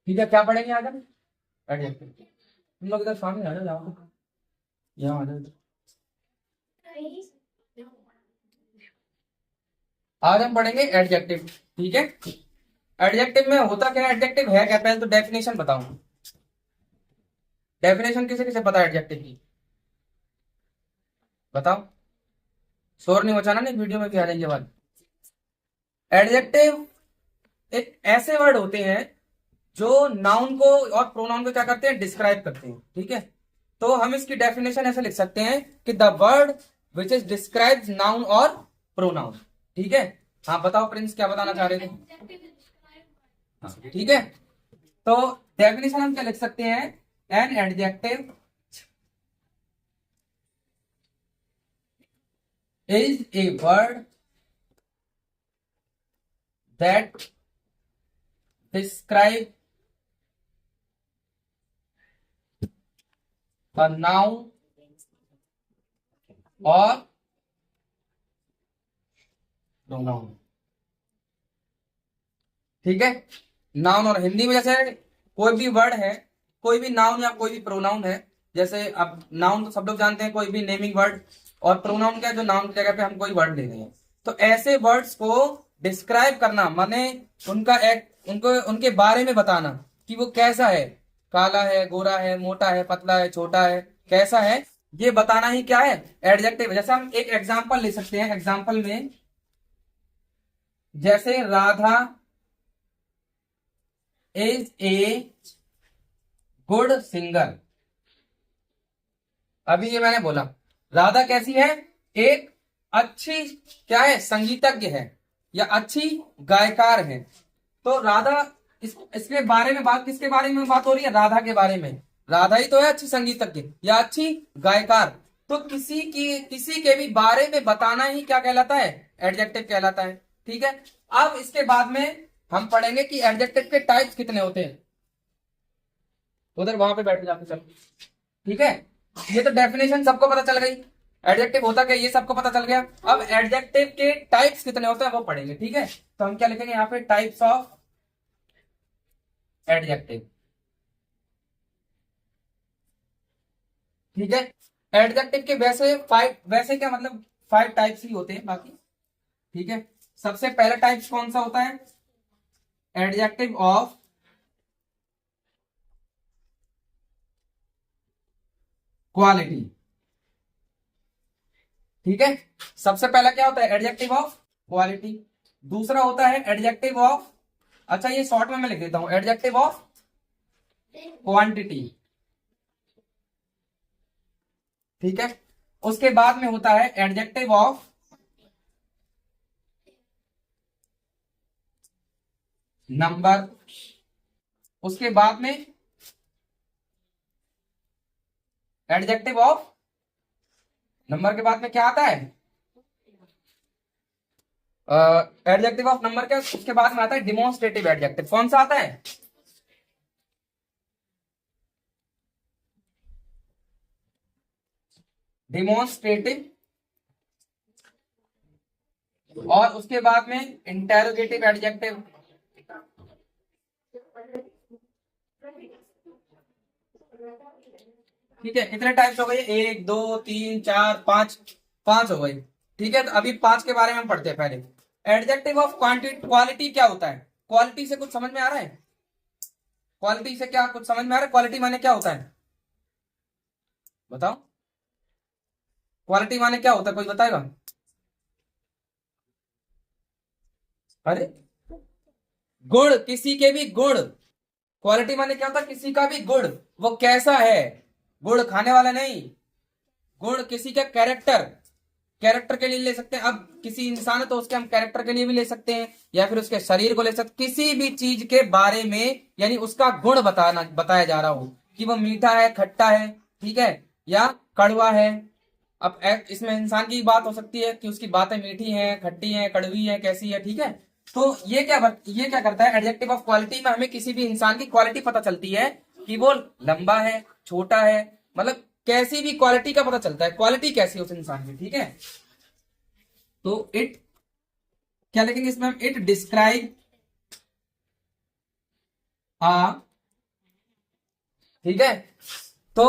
ठीक है, क्या पढ़ेंगे आज हम? एडजेक्टिव। तुम लोग इधर सामने आ जाओ, यहाँ आ जाओ। आज हम पढ़ेंगे एडजेक्टिव। ठीक है, एडजेक्टिव में होता क्या है, एडजेक्टिव है क्या, पहले तो डेफिनेशन बताऊं। डेफिनेशन किसे किसे पता है एडजेक्टिव की? बताओ, शोर नहीं मचाना, नहीं वीडियो में भी आ जाएगी आवाज। एडजेक्टिव एक ऐसे वर्ड होते हैं जो नाउन को और प्रोनाउन को क्या करते हैं, डिस्क्राइब करते हैं। ठीक है, तो हम इसकी डेफिनेशन ऐसे लिख सकते हैं कि the word which is describes noun और प्रोनाउन। ठीक है, हाँ बताओ प्रिंस, क्या बताना चाह रहे थे? हाँ, ठीक है, तो डेफिनेशन हम क्या लिख सकते हैं, an adjective is a word that describe a noun और pronoun। ठीक है, नाउन और हिंदी में जैसे कोई भी वर्ड है, कोई भी नाउन या कोई भी प्रोनाउन है, जैसे अब नाउन तो सब लोग जानते हैं, कोई भी नेमिंग वर्ड, और प्रोनाउन क्या है, जो नाउन की जगह पे हम कोई वर्ड ले रहे हैं। तो ऐसे वर्ड्स को डिस्क्राइब करना माने उनका एक उनको उनके बारे में बताना कि वो कैसा है, काला है, गोरा है, मोटा है, पतला है, छोटा है, कैसा है, ये बताना ही क्या है, एडजेक्टिव है। जैसे हम एक एग्जांपल ले सकते हैं, एग्जांपल में जैसे Radha is a good singer. अभी ये मैंने बोला, राधा कैसी है, एक अच्छी क्या है, संगीतज्ञ है या अच्छी गायकार है। तो राधा, इसके बारे में बात, किसके बारे में बात हो रही है, राधा के बारे में। राधा ही तो है अच्छी संगीतज्ञ या अच्छी गायकार। तो किसी के भी बारे में बताना ही क्या कहलाता है, एडजेक्टिव कहलाता है। ठीक है, अब इसके बाद में हम पढ़ेंगे कि एडजेक्टिव के टाइप्स कितने होते हैं। उधर वहां पे बैठ जाते चलो। ठीक है, ये तो डेफिनेशन सबको पता चल गई, एडजेक्टिव होता क्या ये सबको पता चल गया। अब एडजेक्टिव के टाइप्स कितने होते हैं वो पढ़ेंगे। ठीक है, तो हम क्या लिखेंगे यहाँ पे, टाइप्स ऑफ एडजेक्टिव। ठीक है, एडजेक्टिव के वैसे क्या मतलब 5 टाइप्स ही होते हैं बाकी। ठीक है, सबसे पहला टाइप कौन सा होता है, एडजेक्टिव ऑफ क्वालिटी। ठीक है, सबसे पहला क्या होता है, एडजेक्टिव ऑफ क्वालिटी। दूसरा होता है एडजेक्टिव ऑफ, अच्छा ये शॉर्ट में मैं लिख देता हूं, एडजेक्टिव ऑफ क्वांटिटी। ठीक है, उसके बाद में होता है एडजेक्टिव ऑफ नंबर। उसके बाद में एडजेक्टिव ऑफ नंबर के बाद में क्या आता है, एडजेक्टिव ऑफ नंबर के उसके बाद में आता है डिमोन्स्ट्रेटिव एडजेक्टिव। कौन सा आता है, डिमोन्स्ट्रेटिव। और उसके बाद में इंटेरोगेटिव एडजेक्टिव। ठीक है, कितने टाइप्स हो गए, 1 2 3 4 5, 5 हो गए। ठीक है, तो अभी 5 के बारे में पढ़ते हैं पहले। एडजेक्टिव ऑफ क्वालिटी क्या होता है, क्वालिटी से कुछ समझ में आ रहा है, क्वालिटी से क्या कुछ समझ में आ रहा है, क्वालिटी माने क्या होता है, बताओ, क्वालिटी माने क्या होता है, कोई बताएगा? अरे गुण, किसी के भी गुण। क्वालिटी माने क्या होता है, किसी का भी गुण, वो कैसा है, गुण खाने वाला नहीं, गुण किसी का कैरेक्टर, कैरेक्टर के लिए ले सकते हैं। अब किसी इंसान है तो उसके हम कैरेक्टर के लिए भी ले सकते हैं, या फिर उसके शरीर को ले सकते, किसी भी चीज के बारे में, यानी उसका गुण बताया जा रहा हो कि वो मीठा है, खट्टा है, ठीक है, या कड़वा है। अब इसमें इंसान की बात हो सकती है कि उसकी बातें मीठी हैं, खट्टी हैं, कड़वी हैं, कैसी है। ठीक है, तो ये क्या करता है, एडजेक्टिव ऑफ क्वालिटी में हमें किसी भी इंसान की क्वालिटी पता चलती है कि वो लंबा है, छोटा है, मतलब कैसी भी क्वालिटी का पता चलता है, क्वालिटी कैसी है उस इंसान की। ठीक है, तो इट क्या लिखेंगे इसमें हम, इट डिस्क्राइब आ ठीक है। तो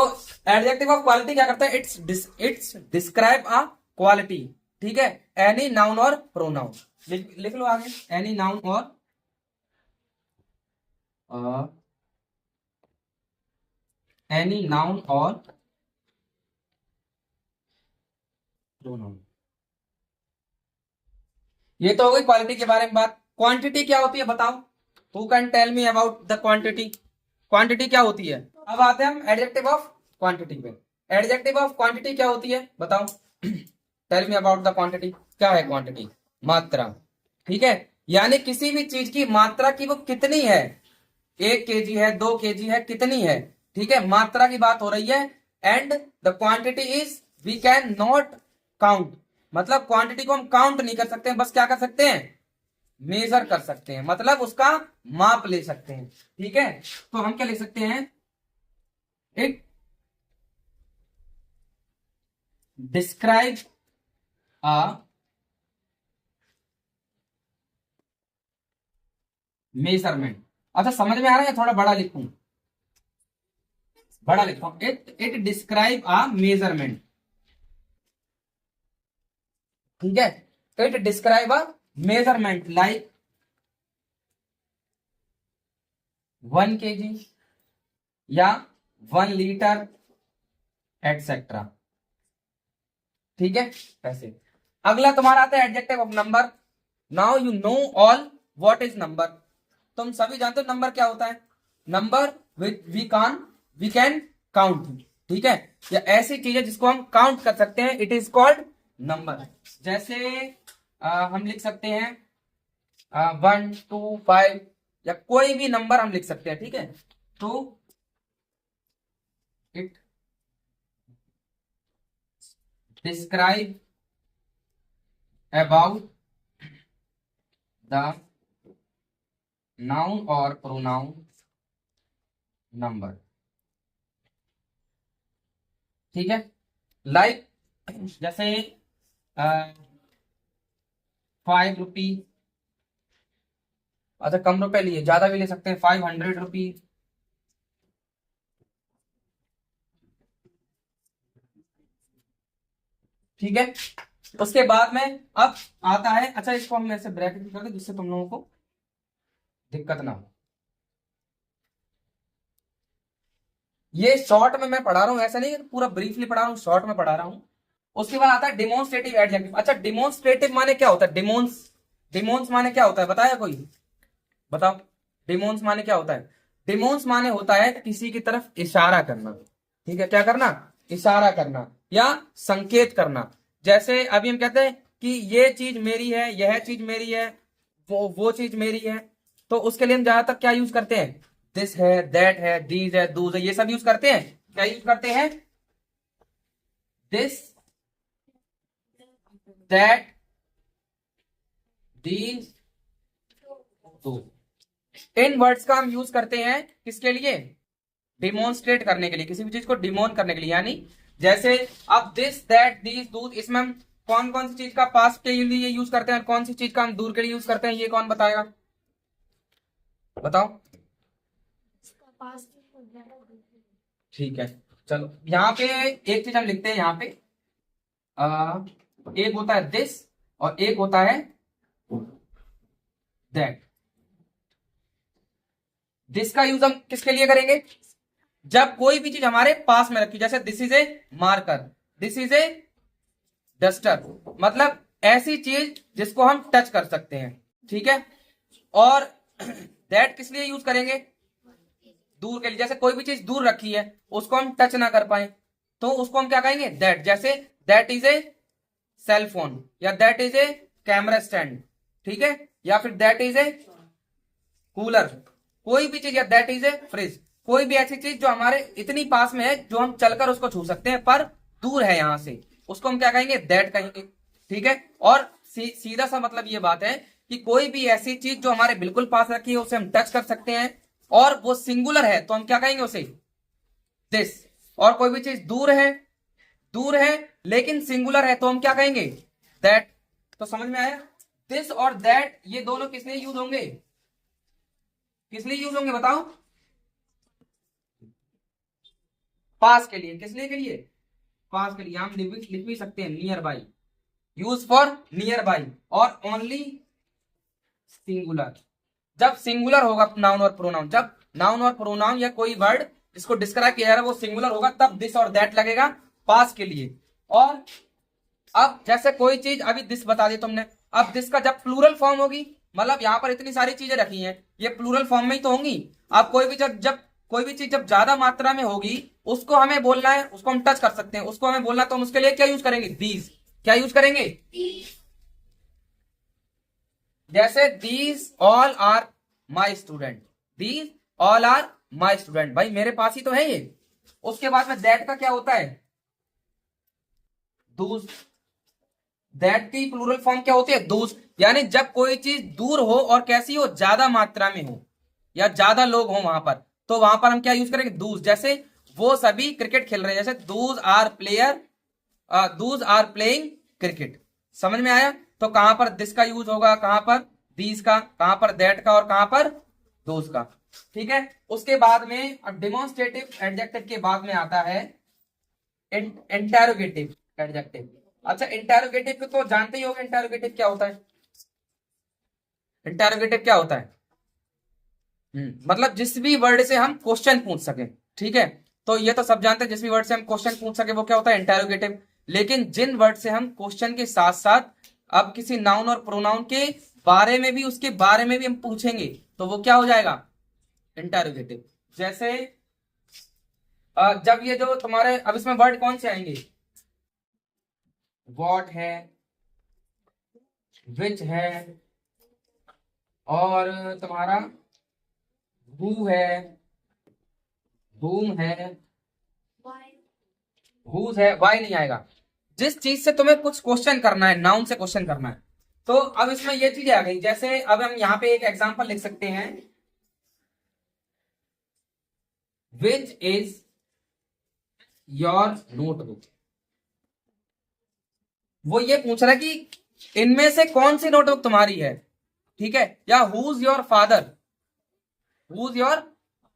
एडजेक्टिव ऑफ क्वालिटी क्या करता है, इट्स डिस्क्राइब अ क्वालिटी, ठीक है, एनी नाउन और प्रोनाउन। लिख लो आगे, एनी नाउन और एनी नाउन और प्रोनाउन। ये तो हो गई क्वालिटी के बारे में बात। क्वांटिटी क्या होती है बताओ, who can tell me about the quantity, quantity क्या होती है। अब आते हैं हम एडजेक्टिव ऑफ क्वांटिटी पे। एडजेक्टिव ऑफ क्वांटिटी क्या होती है बताओ, tell me about the quantity. क्या है क्वांटिटी, मात्रा, ठीक है, यानी किसी भी चीज की मात्रा की वो कितनी है, 1 kg है, 2 kg है, कितनी है, ठीक है, मात्रा की बात हो रही है। And the quantity is we can not count, मतलब क्वांटिटी को हम काउंट नहीं कर सकते हैं, बस क्या कर सकते हैं, मेजर कर सकते हैं, मतलब उसका माप ले सकते हैं, ठीक है। तो हम क्या ले सकते हैं, इट डिस्क्राइब अ मेजरमेंट। अच्छा समझ में आ रहा है, थोड़ा बड़ा लिखूं, बड़ा लिखता हूं, इट डिस्क्राइब अ मेजरमेंट, ठीक है, it describe a measurement like 1 kg या 1 लीटर एटसेट्रा, ठीक है, ऐसे। अगला तुम्हारा आता है adjective of number. Now you know all what is number. तुम सभी जानते हो नंबर क्या होता है, नंबर वी कैन काउंट, ठीक है, या ऐसी चीजें जिसको हम काउंट कर सकते हैं, इट इज कॉल्ड नंबर। जैसे हम लिख सकते हैं 1 2 5, या कोई भी नंबर हम लिख सकते हैं, ठीक है। तो it describe about the noun और प्रोनाउन नंबर, ठीक है, लाइक जैसे 5 रुपी, अच्छा कम रुपए लिए, ज्यादा भी ले सकते हैं, 500 रुपी, ठीक है। उसके बाद में अब आता है, अच्छा इसको हम ऐसे ब्रैकेट में कर दें जिससे तुम लोगों को दिक्कत ना हो। ये शॉर्ट में मैं पढ़ा रहा हूं, ऐसा नहीं है पूरा ब्रीफली पढ़ा रहा हूं, शॉर्ट में पढ़ा रहा हूं। उसके बाद आता है डिमोन्स्ट्रेटिव एडजेक्टिव। अच्छा डिमोन्स्ट्रेटिव माने क्या होता है, डिमोन्स माने क्या होता है, बताया कोई, बताओ, डिमोन्स माने क्या होता है। डिमोन्स माने होता है किसी की तरफ इशारा करना, ठीक है, क्या करना, इशारा करना या संकेत करना। जैसे अभी हम कहते हैं कि ये चीज मेरी है, यह चीज मेरी है, वो चीज मेरी है, तो उसके लिए हम ज्यादातर क्या यूज करते हैं, दिस है, दैट है, दीज है, दूज है, ये सब यूज करते हैं। क्या यूज करते हैं, this, that, these, Dooj. In words का हम यूज करते हैं किसके लिए, डिमोन्स्ट्रेट करने के लिए, किसी भी चीज को डिमोन करने के लिए, यानी जैसे अब दिस दैट दीज दूध, इसमें हम कौन कौन सी चीज का पास्ट के लिए यूज करते हैं, कौन सी चीज का हम दूर के लिए यूज करते हैं, ये कौन बताएगा, बताओ, ठीक है। चलो यहाँ पे एक चीज हम लिखते हैं, यहाँ पे एक होता है दिस और एक होता है दैट। दिस का यूज हम किसके लिए करेंगे, जब कोई भी चीज हमारे पास में रखी, जैसे this is a marker, this is a duster, मतलब ऐसी चीज जिसको हम टच कर सकते हैं, ठीक है। और दैट किस लिए यूज करेंगे, दूर के लिए, जैसे कोई भी चीज दूर रखी है उसको हम टच ना कर पाए, तो उसको हम क्या कहेंगे, दैट। जैसे that is a cell phone, या that is a camera stand, ठीक है, या फिर दैट इज ए कूलर, कोई भी चीज, या दैट इज ए फ्रिज, कोई भी ऐसी चीज जो हमारे इतनी पास में है जो हम चलकर उसको छू सकते हैं पर दूर है यहां से, उसको हम क्या कहेंगे, दैट कहेंगे, ठीक है। और सीधा सा मतलब ये बात है कि कोई भी ऐसी चीज जो हमारे बिल्कुल पास रखी है उसे हम टच कर सकते हैं और वो सिंगुलर है तो हम क्या कहेंगे उसे, दिस। और कोई भी चीज दूर है लेकिन सिंगुलर है तो हम क्या कहेंगे, दैट। तो समझ में आया, दिस और दैट ये दोनों किस लिए यूज होंगे, किस लिए यूज होंगे बताओ, पास के लिए, किस लिए के लिए, पास के लिए। हम लिख भी सकते हैं near by, use for near by, और ओनली सिंगुलर, जब सिंगुलर होगा नाउन और प्रोनाउन, जब नाउन और प्रोनाउन या कोई वर्ड जिसको डिस्क्राइब किया जा रहा है वो सिंगुलर होगा, तब दिस और दैट लगेगा पास के लिए। और अब जैसे कोई चीज अभी दिस बता दी तुमने, अब दिस का जब प्लूरल फॉर्म होगी, मतलब यहाँ पर इतनी सारी चीजें रखी हैं, ये प्लूरल फॉर्म में ही तो होंगी। अब कोई भी जब कोई भी चीज जब ज्यादा मात्रा में होगी, उसको हमें बोलना है, उसको हम टच कर सकते हैं, उसको हमें बोलना, तो हम उसके लिए क्या यूज करेंगे, दीज। क्या यूज करेंगे, जैसे these all are my student, these all are my student, भाई मेरे पास ही तो है ये। उसके बाद में दैट का क्या होता है, दूस। दैट की प्लूरल फॉर्म क्या होती है, दूस। यानी जब कोई चीज दूर हो और कैसी हो, ज्यादा मात्रा में हो या ज्यादा लोग हो वहां पर, तो वहां पर हम क्या यूज करेंगे, दूस। जैसे वो सभी क्रिकेट खेल रहे हैं, जैसे those are player, those are playing cricket. समझ में आया। तो कहां पर दिस का यूज होगा, कहां पर दीज का, कहां पर दैट का, और कहां पर दोज का। ठीक है। उसके बाद में डिमॉन्स्ट्रेटिव एडजेक्टिव के बाद में आता है इंटेरोगेटिव एडजेक्टिव। अच्छा, इंटेरोगेटिव को तो जानते ही होंगे, इंटेरोगेटिव क्या होता है। इंटेरोगेटिव क्या होता है, मतलब जिस भी वर्ड से हम क्वेश्चन पूछ सके। ठीक है, तो ये तो सब जानते हैं, जिस भी वर्ड से हम क्वेश्चन पूछ सके वो क्या होता है, इंटेरोगेटिव। लेकिन जिन वर्ड से हम क्वेश्चन के साथ साथ अब किसी नाउन और प्रोनाउन के बारे में भी, उसके बारे में भी हम पूछेंगे, तो वो क्या हो जाएगा, इंटेरोगेटिव। जैसे जब ये जो तुम्हारे, अब इसमें वर्ड कौन से आएंगे, वॉट है, विच है, और तुम्हारा हु है, whom है, whose है, why नहीं आएगा। जिस चीज से तुम्हें कुछ क्वेश्चन करना है, नाउन से क्वेश्चन करना है, तो अब इसमें ये चीजें आ गई। जैसे अब हम यहाँ पे एक एग्जांपल लिख सकते हैं, विच इज योर नोटबुक। वो ये पूछ रहा है कि इनमें से कौन सी नोटबुक तुम्हारी है। ठीक है, या whose your father, whose your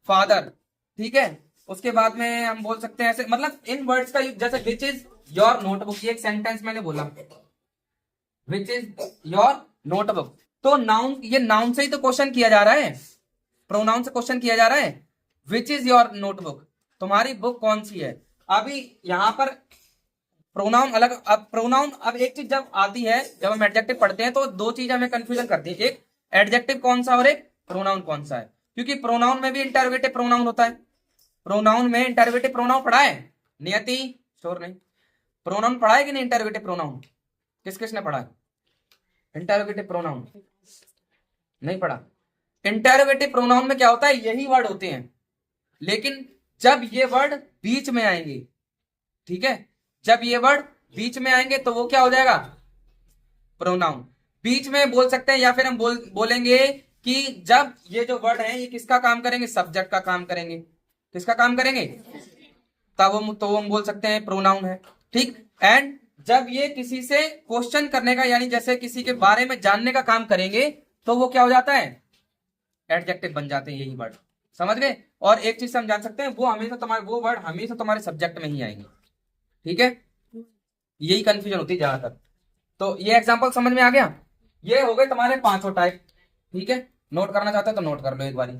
father. ठीक है, उसके बाद में हम बोल सकते हैं ऐसे, मतलब इन वर्ड्स का जैसे विच इज योर नोटबुक, ये एक सेंटेंस मैंने बोला, विच इज योर नोटबुक। तो नाउन, ये नाउन से ही तो क्वेश्चन किया जा रहा है, प्रोनाउन से क्वेश्चन किया जा रहा है। विच इज योर नोटबुक, तुम्हारी बुक कौन सी है। अभी यहां पर प्रोनाउन अलग, अब प्रोनाउन, अब एक चीज जब आती है, जब हम एडजेक्टिव पढ़ते हैं तो दो चीज हमें कंफ्यूजन करती है, एक एडजेक्टिव कौन सा और एक प्रोनाउन कौन सा है। क्योंकि प्रोनाउन में भी इंटरोगेटिव प्रोनाउन होता है। प्रोनाउन में इंटरोगेटिव प्रोनाउन पढ़ा है, नियति श्योर नहीं, प्रोनाउन पढ़ा है कि नहीं, इंटरोगेटिव प्रोनाउन किस किसने पढ़ा है, इंटरोगेटिव प्रोनाउन नहीं पढ़ा। इंटरोगेटिव प्रोनाउन में क्या होता है, यही वर्ड होते हैं, लेकिन जब ये वर्ड बीच में आएंगे, ठीक है, जब ये वर्ड बीच में आएंगे तो वो क्या हो जाएगा, प्रोनाउन। बीच में बोल सकते हैं, या फिर हम बोलेंगे कि जब ये जो वर्ड है ये किसका काम करेंगे, सब्जेक्ट का काम करेंगे। किसका काम करेंगे, तब हम तो हम बोल सकते हैं प्रोनाउन है। ठीक, एंड जब ये किसी से क्वेश्चन करने का, यानी जैसे किसी के बारे में जानने का काम करेंगे, तो वो क्या हो जाता है, एडजेक्टिव बन जाते हैं यही वर्ड। समझ गए। और एक चीज हम जान सकते हैं, वो हमेशा तुम्हारे, वो वर्ड हमेशा तुम्हारे सब्जेक्ट में ही आएंगे। ठीक है, यही कंफ्यूजन होती है ज्यादातर। तो ये एग्जांपल समझ में आ गया। ये हो गए तुम्हारे पांचों टाइप। ठीक है, नोट करना चाहते हो तो नोट कर लो एक बारी।